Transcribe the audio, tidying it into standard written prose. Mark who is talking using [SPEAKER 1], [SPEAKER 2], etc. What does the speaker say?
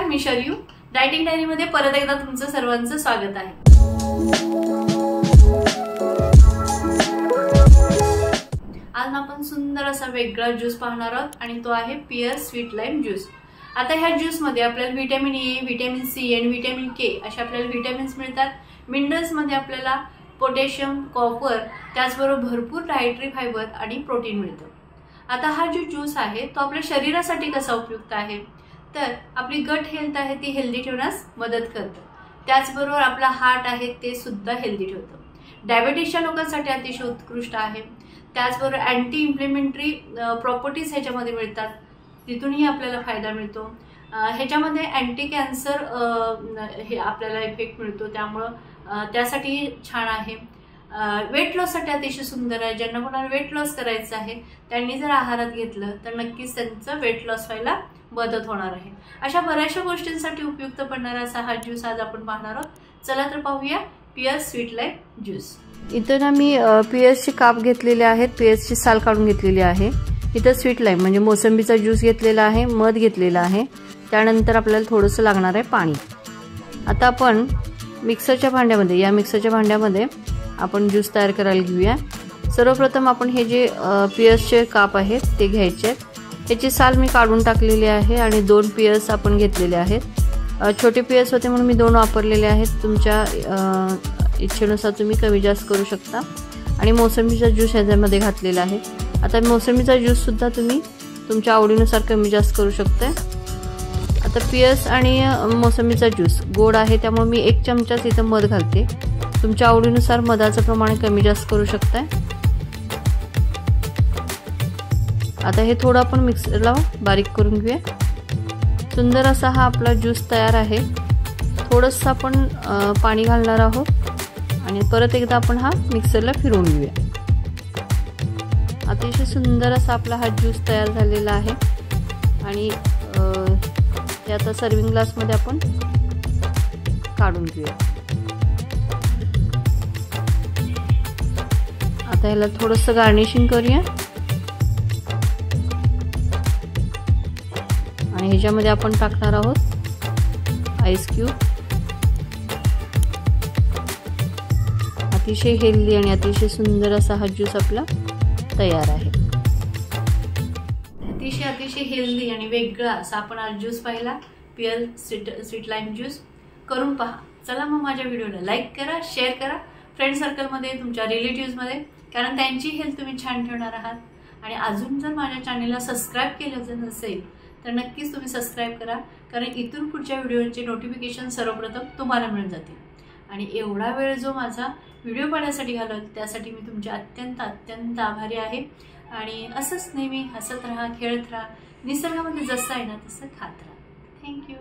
[SPEAKER 1] मी Sharyu dieting diary मध्ये परत एकदा तुमचं सर्वांचं स्वागत आहे। आज आपण सुंदर असा वेगळा ज्यूस पाहणार आहोत आणि तो आहे पियर स्वीट लाइम ज्यूस। आता ह्या ज्यूस मध्ये आपल्याला विटॅमिन ए, विटॅमिन सी आणि विटॅमिन के अशा आपल्याला विटॅमिन्स मिळतात। मिनरल्स मध्ये आपल्याला पोटॅशियम, कॉपर, त्याचबरोबर भरपूर डायटरी फायबर आणि प्रोटीन मिळतं। आता हा जो ज्यूस आहे तो आपल्या शरीरासाठी कसा उपयुक्त आहे तर आपली गट हेल्थ आहे ती हेल्दी ठेवण्यास मदत करतं। त्याचबरोबर आपला हार्ट आहे ते सुद्धा हेल्दी ठेवतं। डायबिटीसच्या लोकांसाठी अतिशय उत्कृष्ट आहे। त्याचबरोबर अँटी इन्फ्लेमेटरी प्रॉपर्टीज ह्याच्यामध्ये मिळतात, तिथूनही आपल्याला फायदा मिळतो। ह्याच्यामध्ये अँटी कॅन्सर हे आपल्याला इफेक्ट मिळतो, त्यामुळे त्यासाठी छान आहे। वेट लॉस साठी अतिशय सुंदर आहे। ज्यांना कोणाला वेट लॉस करायचं आहे त्यांनी जर आहारात घेतलं तर नक्कीच त्यांचं वेट लॉस व्हायला मदत होणार आहे। अशा बऱ्याचशा गोष्टींसाठी उपयुक्त पडणारा असा हा ज्यूस आज आपण पाहणार आहोत। चला तर पाहूया पियर स्वीट लाइम ज्यूस।
[SPEAKER 2] इथं ना मी पियर्सचे काप घेतलेले आहेत, पियर्सची साल काढून घेतलेली आहे। इथं स्वीट लाइम म्हणजे मोसंबीचा ज्यूस घेतलेला आहे, मध घेतलेला आहे, त्यानंतर आपल्याला थोडंसं लागणार आहे पाणी। आता आपण मिक्सरच्या भांड्यामध्ये या मिक्सरच्या भांड्यामध्ये आपण ज्यूस तयार करायला घेऊया। सर्वप्रथम आपण हे जे पियर्सचे काप आहेत ते घ्यायचे आहेत। याची साल मी काढून टाकलेली आहे आणि 2 पियर्स आपण घेतलेले आहेत। छोटे पियर्स होते म्हणून मी 2 वापरलेले आहेत। तुमच्या इच्छेनुसार तुम्ही कमी जास्त करू शकता। आणि मोसंबीचा ज्यूस याच्यामध्ये घातलेला आहे। आता मोसंबीचा ज्यूस सुद्धा तुम्ही तुमच्या आवडीनुसार कमी जास्त करू शकता। आता पियर्स आणि मोसंबीचा ज्यूस गोड आहे त्यामुळे मी 1 चमचाच इथं मध घालते। तुमच्या आवडीनुसार मधाचं प्रमाण कमी जास्त करू शकता। आता हे थोडं आपण मिक्सरला बारीक करून घेऊया। सुंदर असा हा आपला ज्यूस तयार आहे। थोडंसं आपण पाणी घालणार आहोत आणि परत एकदा आपण हा मिक्सरला फिरवून घेऊया। अतिशय सुंदर असा आपला हा ज्यूस तयार झालेला आहे आणि ते आता सर्विंग ग्लासमध्ये आपण काढून घेऊया। आता ह्याला थोडंसं गार्निशिंग करूया आणि ह्याच्यामध्ये आपण टाकणार आहोत आईस क्यूब। अतिशय हेल्दी आणि अतिशय सुंदर असा हा ज्यूस आपला तयार आहे।
[SPEAKER 1] अतिशय हेल्दी आणि वेगळा असा आपण आज ज्यूस पाहिला, पियर स्वीट लाइम ज्यूस। करून पहा। चला मग माझ्या व्हिडिओला लाईक करा, शेअर करा फ्रेंड सर्कलमध्ये, तुमच्या रिलेटिव्हजमध्ये, कारण त्यांची हेल्थ तुम्ही छान ठेवणार आहात। आणि अजून जर माझ्या चॅनलला सबस्क्राईब केलं नसेल तर नक्कीच तुम्ही सबस्क्राईब करा, कारण इथून पुढच्या व्हिडिओचे नोटिफिकेशन सर्वप्रथम तुम्हाला मिळून जातील। आणि एवढा वेळ जो माझा व्हिडिओ पाहण्यासाठी घालवला त्यासाठी मी तुमचे अत्यंत आभारी आहे। आणि असंच नेहमी हसत राहा, खेळत राहा, निसर्गामध्ये जसं आहे ना तसं खात राहा। थँक्यू।